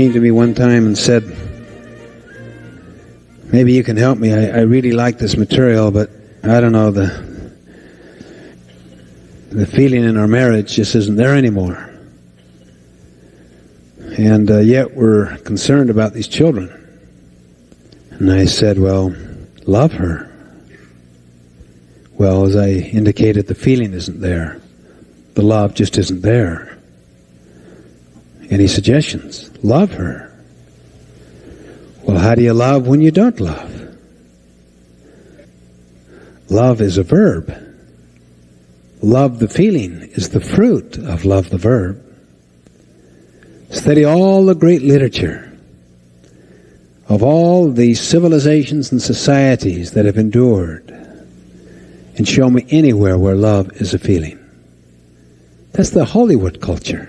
came to me one time and said, maybe you can help me. I really like this material, but I don't know, the feeling in our marriage just isn't there anymore. And yet we're concerned about these children. And I said, well, love her. Well, as I indicated, the feeling isn't there. The love just isn't there. Any suggestions? Love her. Well, how do you love when you don't love? Love is a verb. Love the feeling is the fruit of love the verb. Study all the great literature of all the civilizations and societies that have endured, and show me anywhere where love is a feeling. That's the Hollywood culture.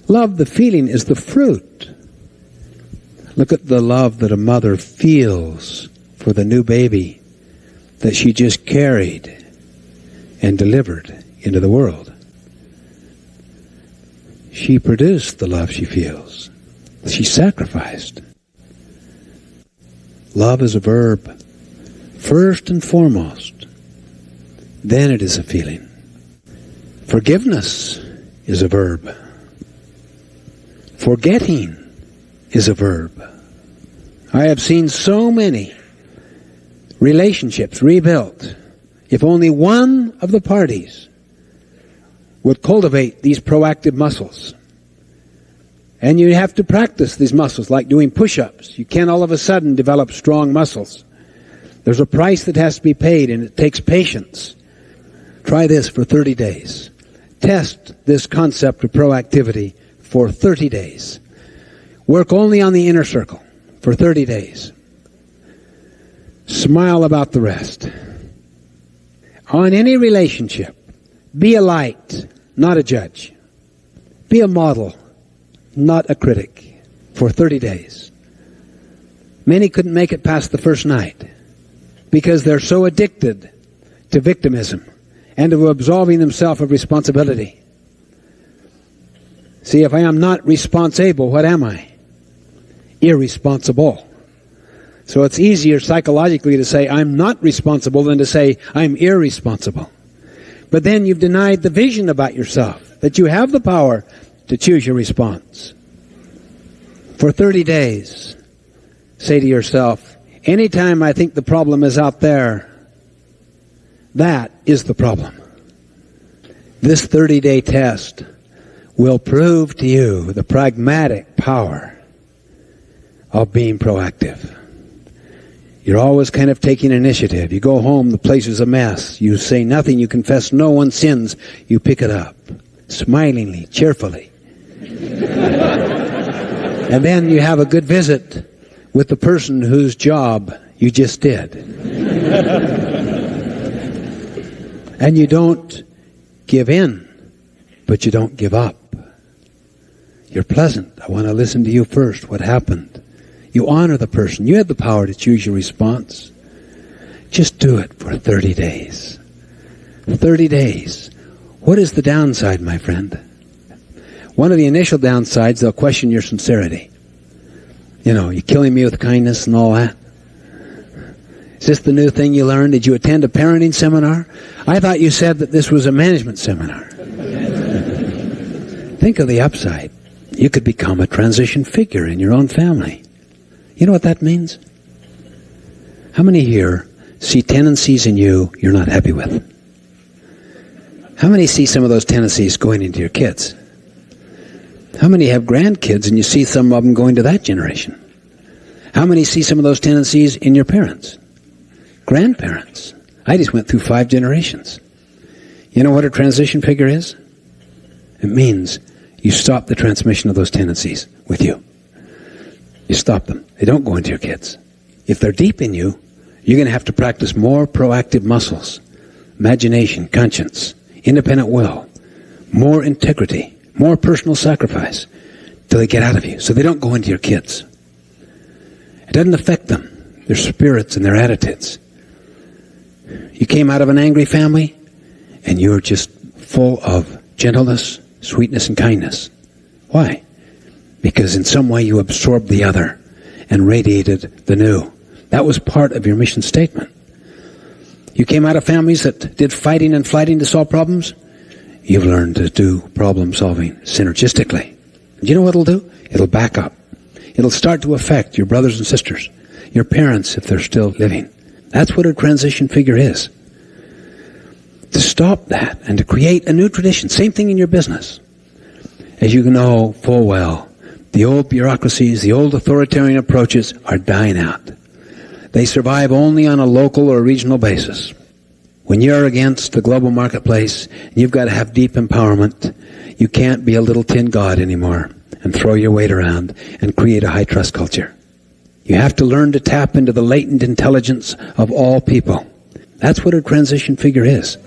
Love, the feeling, is the fruit. Look at the love that a mother feels for the new baby that she just carried and delivered into the world. She produced the love she feels. She sacrificed. Love is a verb, first and foremost. Then it is a feeling. Forgiveness is a verb. Forgetting is a verb. I have seen so many relationships rebuilt if only one of the parties would cultivate these proactive muscles. And you have to practice these muscles like doing push-ups. You can't all of a sudden develop strong muscles. There's a price that has to be paid, and it takes patience. Try this for 30 days. Test this concept of proactivity for 30 days. Work only on the inner circle for 30 days. Smile about the rest. On any relationship, be a light, not a judge. Be a model, not a critic, for 30 days. Many couldn't make it past the first night because they're so addicted to victimism and to absolving themselves of responsibility. See, if I am not responsible, what am I? Irresponsible. So it's easier psychologically to say I'm not responsible than to say I'm irresponsible. But then you've denied the vision about yourself, that you have the power to choose your response. For 30 days, say to yourself, anytime I think the problem is out there, that is the problem. This 30-day test will prove to you the pragmatic power of being proactive. You're always kind of taking initiative. You go home, the place is a mess. You say nothing, you confess no one's sins. You pick it up, smilingly, cheerfully. And then you have a good visit with the person whose job you just did. And you don't give in, but you don't give up. You're pleasant. I want to listen to you first. What happened? You honor the person. You had the power to choose your response. Just do it for 30 days. 30 days. What is the downside, my friend? One of the initial downsides, they'll question your sincerity. You know, you killing me with kindness and all that. Is this the new thing you learned? Did you attend a parenting seminar? I thought you said that this was a management seminar. Think of the upside. You could become a transition figure in your own family. You know what that means? How many here see tendencies in you you're not happy with? How many see some of those tendencies going into your kids? How many have grandkids and you see some of them going to that generation? How many see some of those tendencies in your parents? Grandparents. I just went through 5 generations. You know what a transition figure is? It means you stop the transmission of those tendencies with you. You stop them. They don't go into your kids. If they're deep in you, you're going to have to practice more proactive muscles. Imagination, conscience, independent will, more integrity, more personal sacrifice till they get out of you so they don't go into your kids. It doesn't affect them, their spirits and their attitudes. You came out of an angry family and you're just full of gentleness, sweetness, and kindness. Why? because in some way you absorbed the other and radiated the new. That was part of your mission statement. You came out of families that did fighting and flighting to solve problems. You've learned to do problem solving synergistically. Do you know what it'll do? It'll back up. It'll start to affect your brothers and sisters, your parents if they're still living. That's what a transition figure is. To stop that and to create a new tradition. Same thing in your business. As you know full well, the old bureaucracies, the old authoritarian approaches are dying out. They survive only on a local or regional basis. When you're against the global marketplace, you've got to have deep empowerment. You can't be a little tin god anymore and throw your weight around and create a high trust culture. You have to learn to tap into the latent intelligence of all people. That's what a transition figure is.